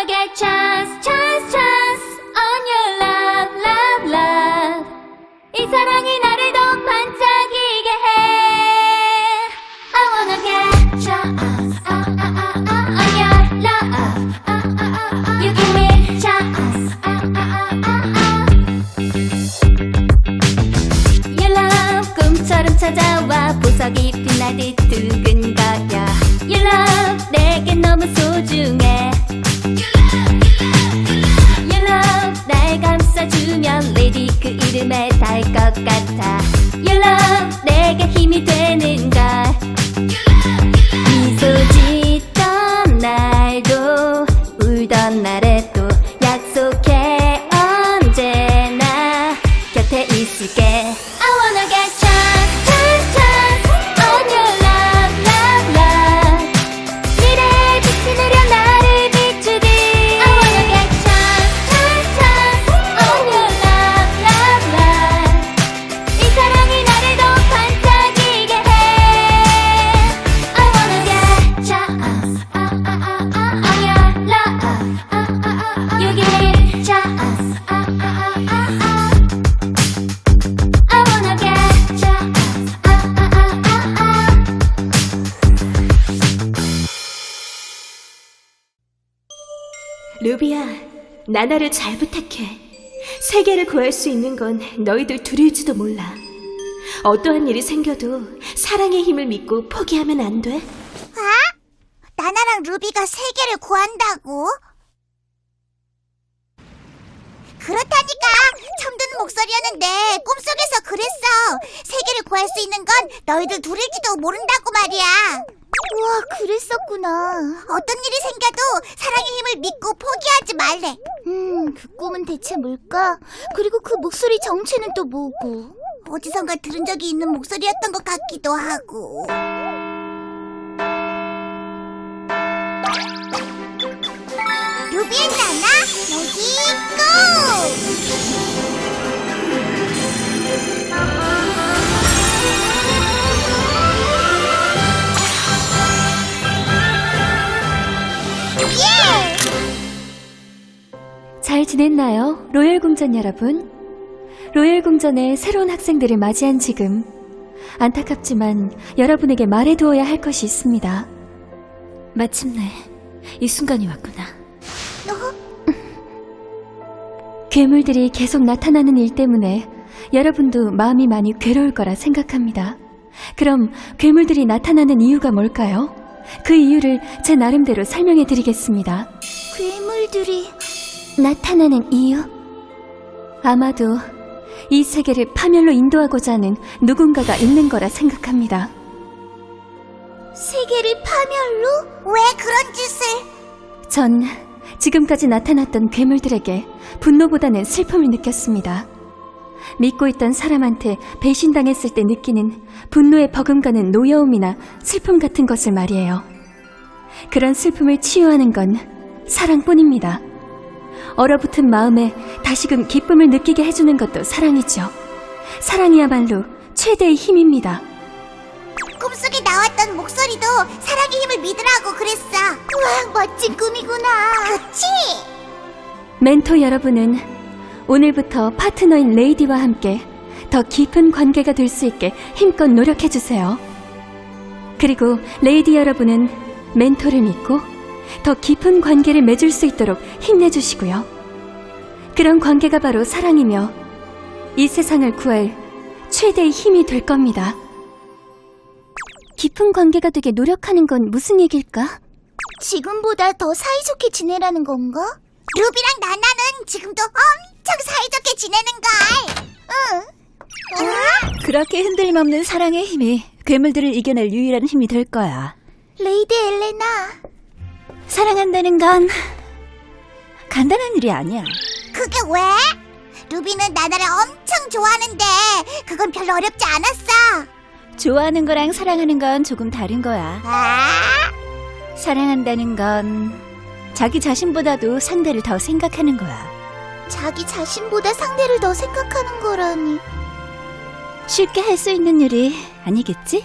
get chance, chance, chance on your love, love, love. 이 사랑이 나를 더 반짝이게 해. I wanna get chance, on your love. You give me chance, Your love 꿈처럼 찾아와 보석이 빛나듯 두근 거려. Your love 내게 너무 소중해. Your love 날 감싸주면 Lady 그 이름에 닿을 것 같아. Your love 내게 힘이 되는걸. 미소 짓던 날도 울던 날에도 약속해 언제나 곁에 있을게. I wanna get chance, chance, chance on your love, love, love. 미래의 빛이 내려 나를 비추듯. I wanna get chance, chance, chance on your love, love, love. 이 사랑이 나를 더 반짝이게 해. I wanna get chance, on your love. You give me chance. I wanna get chance. 루비야, 나나를 잘 부탁해. 세계를 구할 수 있는 건 너희들 둘일지도 몰라. 어떠한 일이 생겨도 사랑의 힘을 믿고 포기하면 안 돼. 나나랑 루비가 세계를 구한다고? 그렇다니까! 처음 듣는 목소리였는데 꿈속에서 그랬어. 세계를 구할 수 있는 건 너희들 둘일지도 모른다고 말이야. 우와, 그랬었구나. 어떤 일이 생겨도 사랑의 힘을 믿고 포기하지 말래. 그 꿈은 대체 뭘까? 그리고 그 목소리 정체는 또 뭐고? 어디선가 들은 적이 있는 목소리였던 것 같기도 하고. 루비 앤 나나, 레디 고! 예! 잘 지냈나요? 로열 궁전 여러분? 로열 궁전에 새로운 학생들을 맞이한 지금 안타깝지만 여러분에게 말해두어야 할 것이 있습니다. 마침내 이 순간이 왔구나. 괴물들이 계속 나타나는 일 때문에 여러분도 마음이 많이 괴로울 거라 생각합니다. 그럼 괴물들이 나타나는 이유가 뭘까요? 그 이유를 제 나름대로 설명해 드리겠습니다. 괴물들이 나타나는 이유? 아마도 이 세계를 파멸로 인도하고자 하는 누군가가 있는 거라 생각합니다. 세계를 파멸로? 왜 그런 짓을? 전 지금까지 나타났던 괴물들에게 분노보다는 슬픔을 느꼈습니다. 믿고 있던 사람한테 배신당했을 때 느끼는 분노에 버금가는 노여움이나 슬픔 같은 것을 말이에요. 그런 슬픔을 치유하는 건 사랑뿐입니다. 얼어붙은 마음에 다시금 기쁨을 느끼게 해주는 것도 사랑이죠. 사랑이야말로 최대의 힘입니다. 꿈속에 나왔던 목소리도 사랑의 힘을 믿으라고 그랬어. 우와, 멋진 꿈이구나. 그치? 멘토 여러분은 오늘부터 파트너인 레이디와 함께 더 깊은 관계가 될 수 있게 힘껏 노력해주세요. 그리고 레이디 여러분은 멘토를 믿고 더 깊은 관계를 맺을 수 있도록 힘내주시고요. 그런 관계가 바로 사랑이며 이 세상을 구할 최대의 힘이 될 겁니다. 깊은 관계가 되게 노력하는 건 무슨 얘기일까? 지금보다 더 사이좋게 지내라는 건가? 루비랑 나나는 지금도 엄청 사이좋게 지내는걸. 응. 그렇게 흔들림 없는 사랑의 힘이 괴물들을 이겨낼 유일한 힘이 될 거야. 레이디 엘레나, 사랑한다는 건 간단한 일이 아니야. 그게 왜? 루비는 나나를 엄청 좋아하는데 그건 별로 어렵지 않았어. 좋아하는 거랑 사랑하는 건 조금 다른 거야. 사랑한다는 건 자기 자신보다도 상대를 더 생각하는 거야. 자기 자신보다 상대를 더 생각하는 거라니. 쉽게 할 수 있는 일이 아니겠지?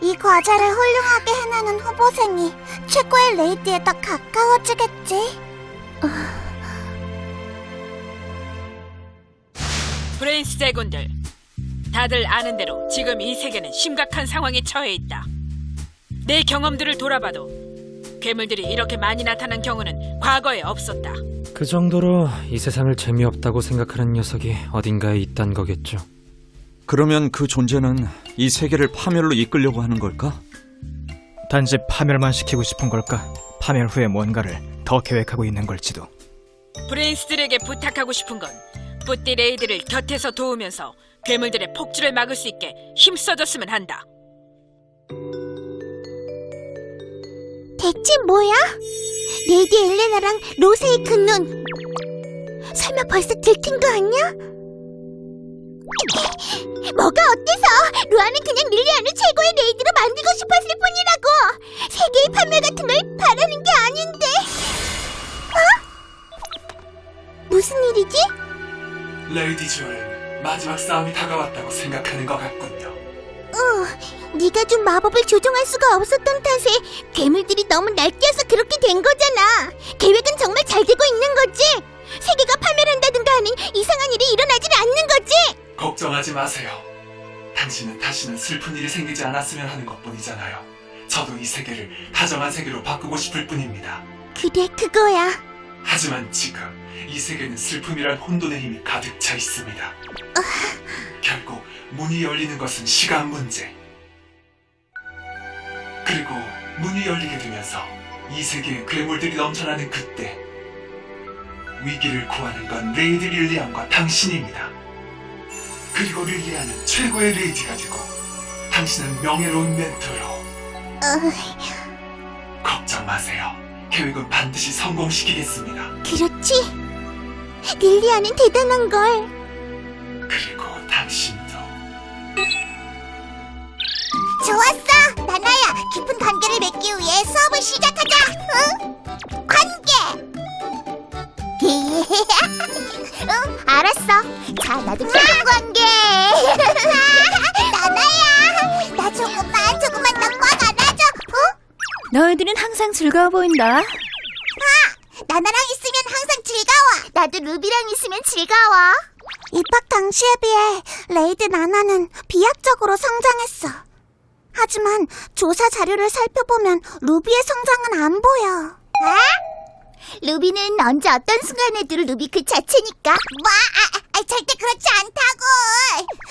이 과제를 훌륭하게 해내는 후보생이 최고의 레이디에 더 가까워지겠지? 브레인스 제군들, 다들 아는 대로 지금 이 세계는 심각한 상황에 처해 있다. 내 경험들을 돌아봐도 괴물들이 이렇게 많이 나타난 경우는 과거에 없었다. 그 정도로 이 세상을 재미없다고 생각하는 녀석이 어딘가에 있단 거겠죠. 그러면 그 존재는 이 세계를 파멸로 이끌려고 하는 걸까? 단지 파멸만 시키고 싶은 걸까? 파멸 후에 뭔가를 더 계획하고 있는 걸지도. 브레인스들에게 부탁하고 싶은 건 뿌띠 레이드를 곁에서 도우면서 괴물들의 폭주를 막을 수 있게 힘써줬으면 한다. 대체 뭐야? 레이디 엘레나랑 로세의 그 눈. 설마 벌써 들킨 거 아니야? 뭐가 어때서? 루아는 그냥 릴리안을 최고의 레이디로 만들고 싶었을 뿐이라고. 세계의 판매 같은 걸 바라는 게 아닌데. 무슨 일이지? 레이디 주얼은 마지막 싸움이 다가왔다고 생각하는 것 같군요. 네가 준 마법을 조종할 수가 없었던 탓에 괴물들이 너무 날뛰어서 그렇게 된 거잖아. 계획은 정말 잘 되고 있는 거지? 세계가 파멸한다든가 하는 이상한 일이 일어나진 않는 거지? 걱정하지 마세요. 당신은 다시는 슬픈 일이 생기지 않았으면 하는 것뿐이잖아요. 저도 이 세계를 다정한 세계로 바꾸고 싶을 뿐입니다. 그래, 그거야. 하지만 지금 이 세계는 슬픔이란 혼돈의 힘이 가득 차 있습니다. 결국 문이 열리는 것은 시간 문제. 그리고 문이 열리게 되면서 이 세계에 괴물들이 넘쳐나는 그때 위기를 구하는 건 레이디 릴리안과 당신입니다. 그리고 릴리안은 최고의 레이디가 되고 당신은 명예로운 멘토로. 걱정 마세요. 계획은 반드시 성공시키겠습니다. 그렇지. 릴리아는 대단한걸. 그리고 당신도. 좋았어. 나나야, 깊은 관계를 맺기 위해 수업을 시작하자. 응? 관계. 응, 알았어. 자, 나도 깊은 관계. 나나야, 나 조금만 넉넉 안아줘. 어? 너희들은 항상 즐거워 보인다. 나나랑 있으면 항상 즐거워. 나도 루비랑 있으면 즐거워. 입학 당시에 비해 레이드 나나는 비약적으로 성장했어. 하지만 조사 자료를 살펴보면 루비의 성장은 안 보여. 루비는 언제 어떤 순간에도 루비 그 자체니까. 절대 그렇지 않다고.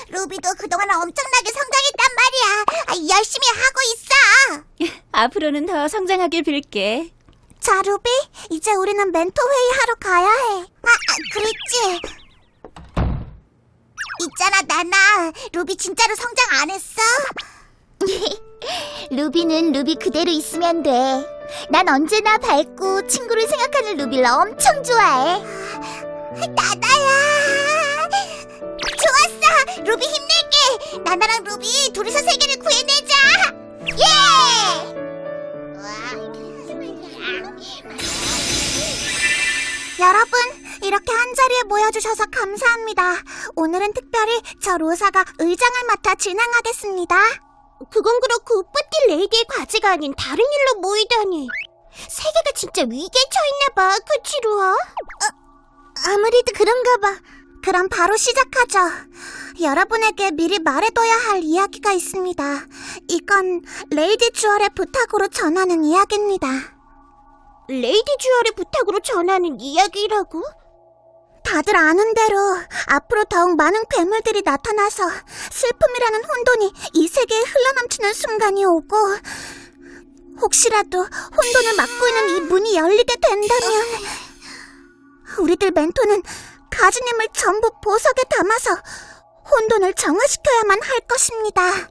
루비도 그동안 엄청나게 성장했단 말이야. 열심히 하고 있어. 앞으로는 더 성장하길 빌게. 자, 루비, 이제 우리는 멘토 회의하러 가야 해. 그랬지. 있잖아, 나나. 루비 진짜로 성장 안 했어? 루비는 루비 그대로 있으면 돼. 난 언제나 밝고 친구를 생각하는 루비를 엄청 좋아해. 나나야. 좋았어. 루비 힘낼게. 나나랑 루비 둘이서 세계를 구해내자. 예! 여러분, 이렇게 한자리에 모여주셔서 감사합니다. 오늘은 특별히 저 로사가 의장을 맡아 진행하겠습니다. 그건 그렇고 뿌띠 레이디의 과제가 아닌 다른 일로 모이다니. 세계가 진짜 위기에 처했나봐, 그치 로아? 아무래도 그런가 봐. 그럼 바로 시작하죠. 여러분에게 미리 말해둬야 할 이야기가 있습니다. 이건 레이디 주얼의 부탁으로 전하는 이야기입니다. 레이디 주얼의 부탁으로 전하는 이야기라고? 다들 아는 대로 앞으로 더욱 많은 괴물들이 나타나서 슬픔이라는 혼돈이 이 세계에 흘러넘치는 순간이 오고, 혹시라도 혼돈을 막고 있는 이 문이 열리게 된다면 우리들 멘토는 가진 힘을 전부 보석에 담아서 혼돈을 정화시켜야만 할 것입니다.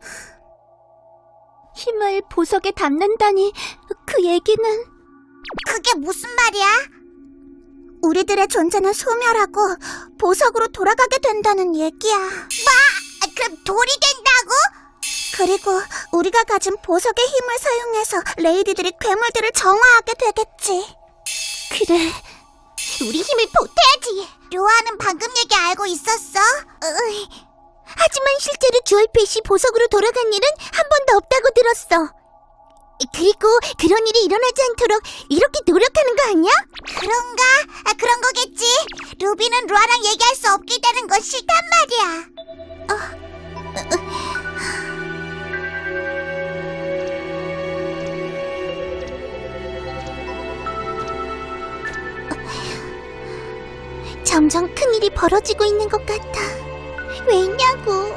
힘을 보석에 담는다니, 그 얘기는... 그게 무슨 말이야? 우리들의 존재는 소멸하고 보석으로 돌아가게 된다는 얘기야. 그럼 돌이 된다고? 그리고 우리가 가진 보석의 힘을 사용해서 레이디들이 괴물들을 정화하게 되겠지. 그래, 우리 힘을 보태야지. 료아는 방금 얘기 알고 있었어? 하지만 실제로 주얼펫이 보석으로 돌아간 일은 한 번도 없다고 들었어. 그리고 그런 일이 일어나지 않도록 이렇게 노력하는 거 아니야? 그런가? 그런 거겠지. 루비는 루아랑 얘기할 수 없게 되는 건 싫단 말이야. 점점 큰일이 벌어지고 있는 것 같아. 왜냐고.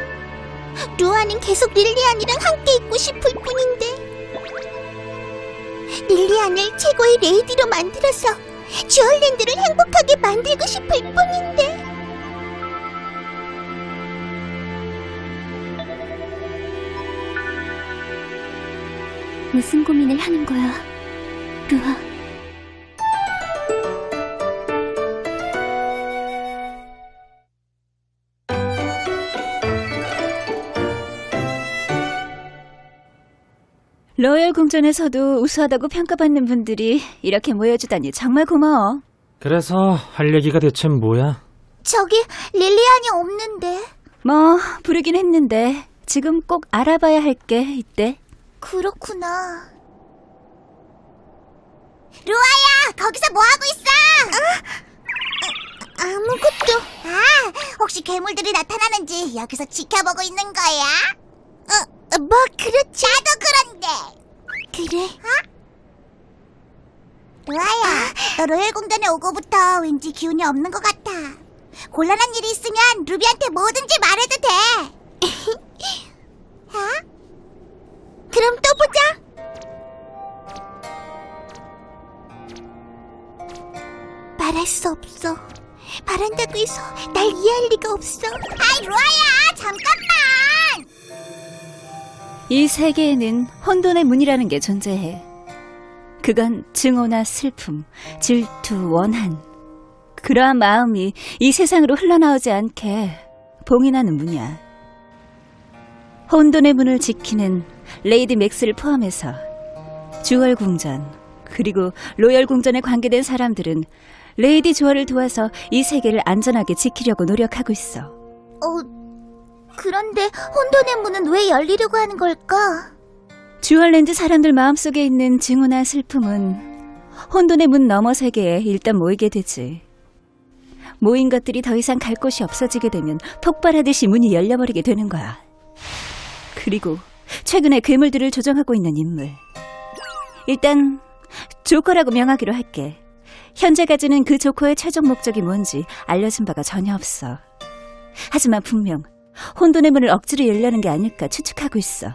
루아는 계속 릴리안이랑 함께 있고 싶을 뿐인데. 릴리안을 최고의 레이디로 만들어서 주얼랜드를 행복하게 만들고 싶을 뿐인데. 무슨 고민을 하는 거야, 루아? 로열 궁전에서도 우수하다고 평가받는 분들이 이렇게 모여주다니 정말 고마워. 그래서 할 얘기가 대체 뭐야? 저기 릴리안이 없는데. 뭐 부르긴 했는데 지금 꼭 알아봐야 할 게 있대. 그렇구나. 루아야, 거기서 뭐하고 있어? 아무것도. 혹시 괴물들이 나타나는지 여기서 지켜보고 있는 거야? 뭐 그렇지. 나도 그런데. 그래? 루아야, 너 로열 궁전에 오고부터 왠지 기운이 없는 것 같아. 곤란한 일이 있으면 루비한테 뭐든지 말해도 돼. 그럼 또 보자. 말할 수 없어. 바란다고 해서 날 이해할 리가 없어. 아이, 루아야, 잠깐만. 이 세계에는 혼돈의 문이라는 게 존재해. 그건 증오나 슬픔, 질투, 원한, 그러한 마음이 이 세상으로 흘러나오지 않게 봉인하는 문이야. 혼돈의 문을 지키는 레이디 맥스를 포함해서 주얼 궁전, 그리고 로열 궁전에 관계된 사람들은 레이디 주얼을 도와서 이 세계를 안전하게 지키려고 노력하고 있어. 그런데 혼돈의 문은 왜 열리려고 하는 걸까? 주얼랜드 사람들 마음속에 있는 증오나 슬픔은 혼돈의 문 너머 세계에 일단 모이게 되지. 모인 것들이 더 이상 갈 곳이 없어지게 되면 폭발하듯이 문이 열려버리게 되는 거야. 그리고 최근에 괴물들을 조정하고 있는 인물. 일단 조커라고 명하기로 할게. 현재 가지는 그 조커의 최종 목적이 뭔지 알려진 바가 전혀 없어. 하지만 분명 혼돈의 문을 억지로 열려는 게 아닐까 추측하고 있어.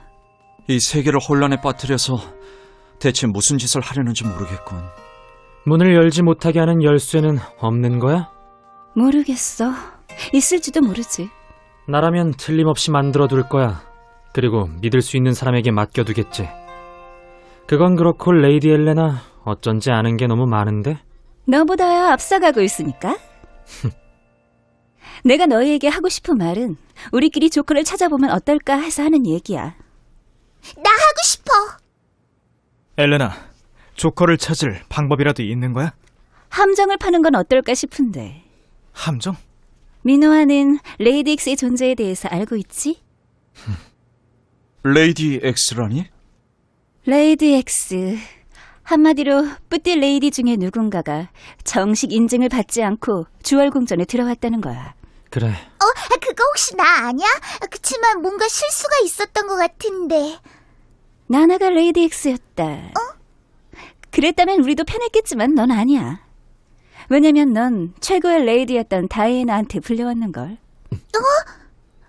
이 세계를 혼란에 빠뜨려서 대체 무슨 짓을 하려는지 모르겠군. 문을 열지 못하게 하는 열쇠는 없는 거야? 모르겠어. 있을지도 모르지. 나라면 틀림없이 만들어둘 거야. 그리고 믿을 수 있는 사람에게 맡겨두겠지. 그건 그렇고 레이디 엘레나 어쩐지 아는 게 너무 많은데? 너보다야 앞서가고 있으니까. 내가 너희에게 하고 싶은 말은 우리끼리 조커를 찾아보면 어떨까 해서 하는 얘기야. 나 하고 싶어. 엘레나, 조커를 찾을 방법이라도 있는 거야? 함정을 파는 건 어떨까 싶은데. 함정? 미노아는 레이디 X의 존재에 대해서 알고 있지? 레이디 X라니? 레이디 X. 한마디로 뿌띠 레이디 중에 누군가가 정식 인증을 받지 않고 주얼궁전에 들어왔다는 거야. 그래. 그거 혹시 나 아니야? 그치만 뭔가 실수가 있었던 것 같은데. 나나가 레이디 X였다. 그랬다면 우리도 편했겠지만 넌 아니야. 왜냐면 넌 최고의 레이디였던 다이애나한테 불려왔는걸.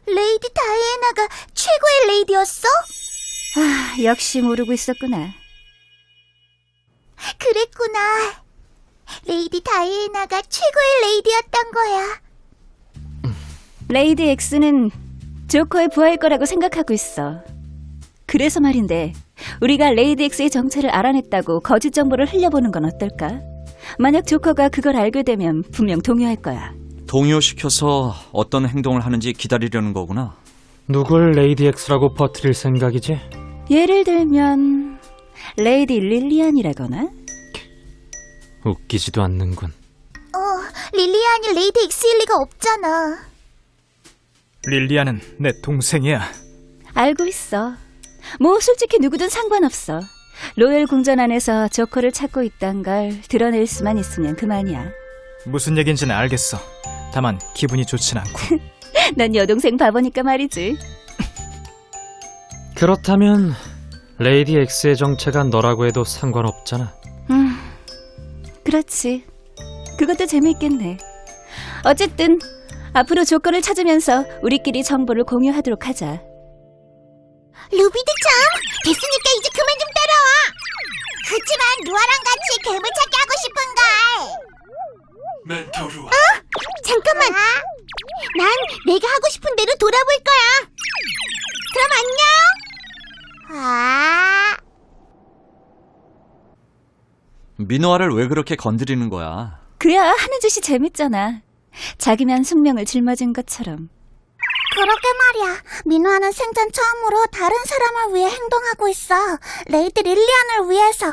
레이디 다이애나가 최고의 레이디였어? 아, 역시 모르고 있었구나. 그랬구나. 레이디 다이애나가 최고의 레이디였던 거야. 레이디 X는 조커의 부하일 거라고 생각하고 있어. 그래서 말인데 우리가 레이디 X의 정체를 알아냈다고 거짓 정보를 흘려보는 건 어떨까? 만약 조커가 그걸 알게 되면 분명 동요할 거야. 동요시켜서 어떤 행동을 하는지 기다리려는 거구나. 누굴 레이디 X라고 퍼뜨릴 생각이지? 예를 들면 레이디 릴리안이라거나? 웃기지도 않는군. 릴리안이 레이디 X일 리가 없잖아. 릴리아는 내 동생이야. 알고 있어. 뭐 솔직히 누구든 상관없어. 로열 궁전 안에서 조커를 찾고 있단 걸 드러낼 수만 있으면 그만이야. 무슨 얘긴지는 알겠어. 다만 기분이 좋진 않고. 넌 여동생 바보니까 말이지. 그렇다면 레이디 X의 정체가 너라고 해도 상관없잖아. 그렇지. 그것도 재미있겠네. 어쨌든 앞으로 조커를 찾으면서 우리끼리 정보를 공유하도록 하자. 루비도 참 됐으니까 이제 그만 좀 따라와. 그치만 루아랑 같이 괴물 찾기 하고 싶은걸. 멘토 루아. 잠깐만. 난 내가 하고 싶은 대로 돌아볼 거야. 그럼 안녕. 미노아를 왜 그렇게 건드리는 거야? 그야 하는 짓이 재밌잖아. 자기만 숙명을 짊어진 것처럼. 그러게 말이야. 민호아는 생전 처음으로 다른 사람을 위해 행동하고 있어. 레이디 릴리안을 위해서.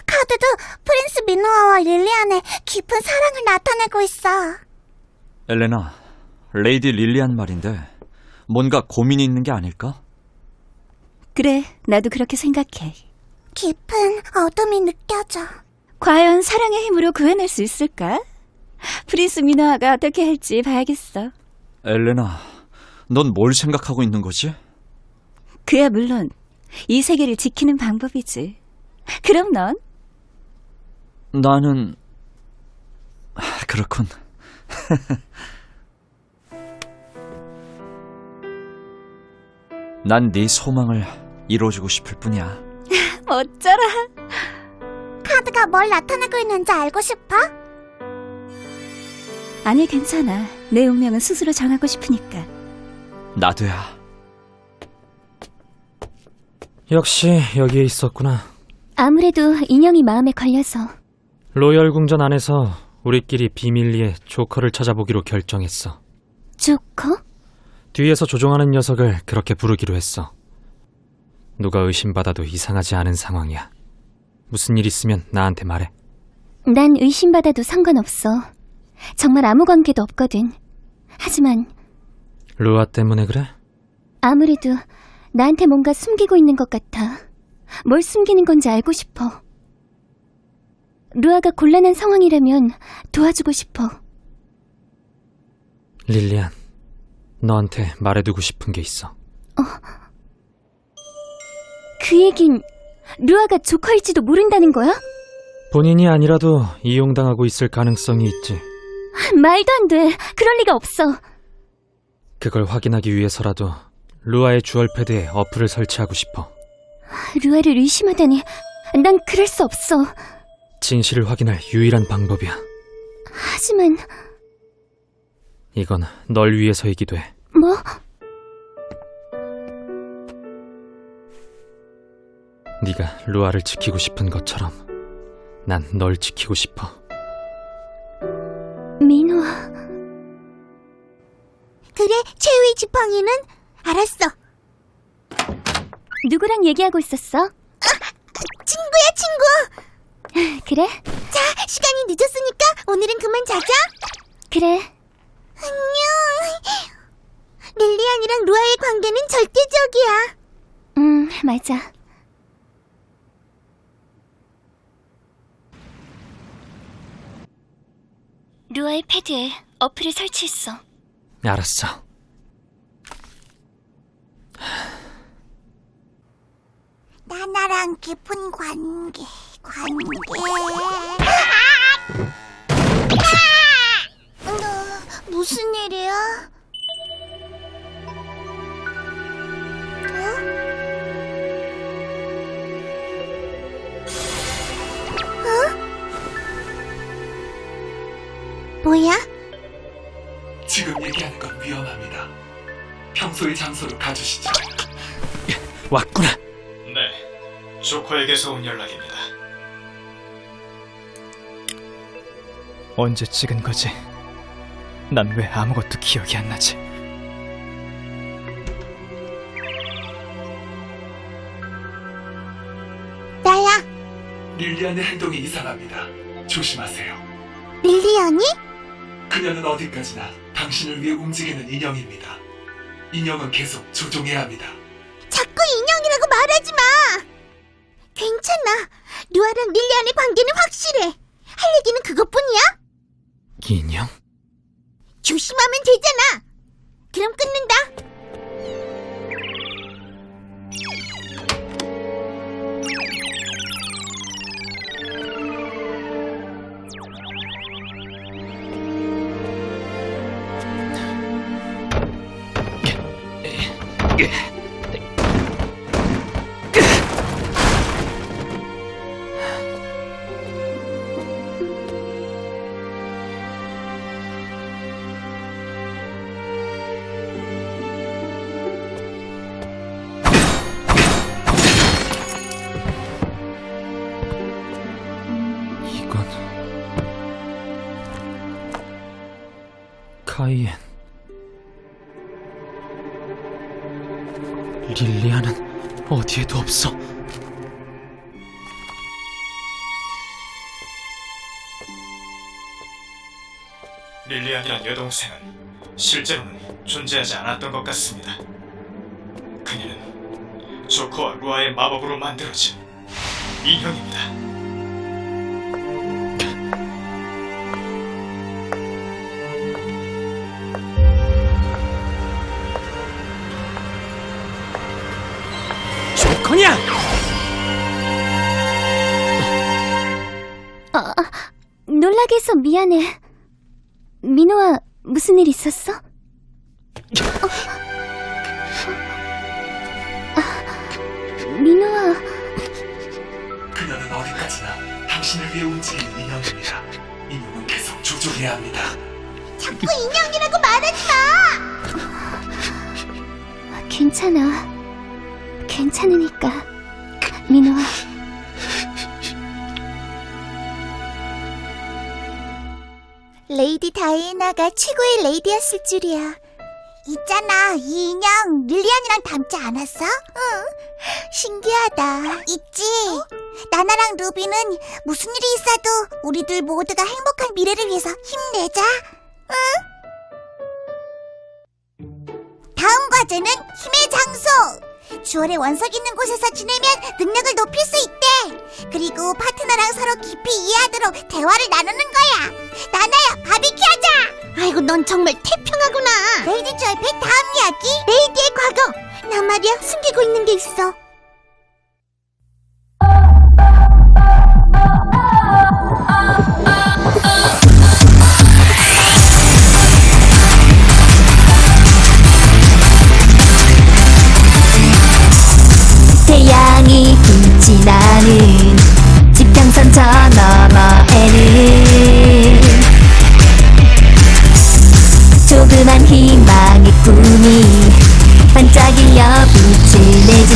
카드도 프린스 민호아와 릴리안의 깊은 사랑을 나타내고 있어. 엘레나, 레이디 릴리안 말인데 뭔가 고민이 있는 게 아닐까? 그래, 나도 그렇게 생각해. 깊은 어둠이 느껴져. 과연 사랑의 힘으로 구해낼 수 있을까? 프린스 미노아가 어떻게 할지 봐야겠어. 엘레나, 넌 뭘 생각하고 있는 거지? 그야 물론 이 세계를 지키는 방법이지. 그럼 넌? 나는... 그렇군. 난 네 소망을 이뤄주고 싶을 뿐이야. 어쩌라. 카드가 뭘 나타내고 있는지 알고 싶어? 아니 괜찮아. 내 운명은 스스로 정하고 싶으니까. 나도야. 역시 여기에 있었구나. 아무래도 인형이 마음에 걸려서. 로열 궁전 안에서 우리끼리 비밀리에 조커를 찾아보기로 결정했어. 조커? 뒤에서 조종하는 녀석을 그렇게 부르기로 했어. 누가 의심받아도 이상하지 않은 상황이야. 무슨 일 있으면 나한테 말해. 난 의심받아도 상관없어. 정말 아무 관계도 없거든. 하지만 루아 때문에 그래? 아무래도 나한테 뭔가 숨기고 있는 것 같아. 뭘 숨기는 건지 알고 싶어. 루아가 곤란한 상황이라면 도와주고 싶어. 릴리안, 너한테 말해두고 싶은 게 있어. 그 얘긴 루아가 조커일지도 모른다는 거야? 본인이 아니라도 이용당하고 있을 가능성이 있지. 말도 안 돼. 그럴 리가 없어. 그걸 확인하기 위해서라도 루아의 주얼 패드에 어플을 설치하고 싶어. 루아를 의심하다니. 난 그럴 수 없어. 진실을 확인할 유일한 방법이야. 하지만 이건 널 위해서이기도 해. 뭐? 네가 루아를 지키고 싶은 것처럼 난 널 지키고 싶어. 민호아. 그래, 최후의 지팡이는? 알았어. 누구랑 얘기하고 있었어? 친구야, 친구. 그래? 자, 시간이 늦었으니까 오늘은 그만 자자. 그래. 안녕. 릴리안이랑 루아의 관계는 절대적이야. 맞아. 루아의 패드에 어플을 설치했어. 알았어. 나나랑 깊은 관계. 무슨 일이야? 뭐야? 지금 얘기하는 건 위험합니다. 평소의 장소로 가주시죠. 왔구나. 네, 조커에게서 온 연락입니다. 언제 찍은 거지? 난 왜 아무것도 기억이 안 나지? 나야. 릴리안의 행동이 이상합니다. 조심하세요. 릴리안이? 그녀는 어디까지나 당신을 위해 움직이는 인형입니다. 인형은 계속 조종해야 합니다. 자꾸 인형이라고 말하지 마. 괜찮아. 루아랑 릴리안의 관계는 확실해. 할 얘기는 그것뿐이야? 인형? 조심하면 되잖아. 그럼 끊는다. 이건 카이엔. 릴리아는 어디에도 없어. 릴리안이란 여동생은 실제로는 존재하지 않았던 것 같습니다. 그녀는 조커와 루아의 마법으로 만들어진 인형입니다. 조커냐! 놀라게 해서 미안해. 민호아, 무슨 일 있었어? 민호아, 그녀는 어디까지나 당신을 위해 움직이는 인형입니다. 인형은 계속 조종해야 합니다. 자꾸 인형이라고 말하지 마. 괜찮아. 괜찮으니까. 민호아. 레이디 다이애나가 최고의 레이디였을 줄이야. 있잖아, 이 인형 릴리안이랑 닮지 않았어? 응. 신기하다. 있지. 나나랑 루비는 무슨 일이 있어도 우리들 모두가 행복한 미래를 위해서 힘내자. 응? 다음 과제는 힘의 장소. 주얼의 원석 있는 곳에서 지내면 능력을 높일 수 있대. 그리고 파트너랑 서로 깊이 이해하도록 대화를 나누는 거야. 나나야, 바비큐 하자. 아이고, 넌 정말 태평하구나. 레이디 주얼 배 다음 이야기, 레이디의 과거. 나 말이야, 숨기고 있는 게 있어. 태양이 빛이 나는 지평선 저 너머에는 조그만 희망의 꿈이 반짝이며 빛을 내지.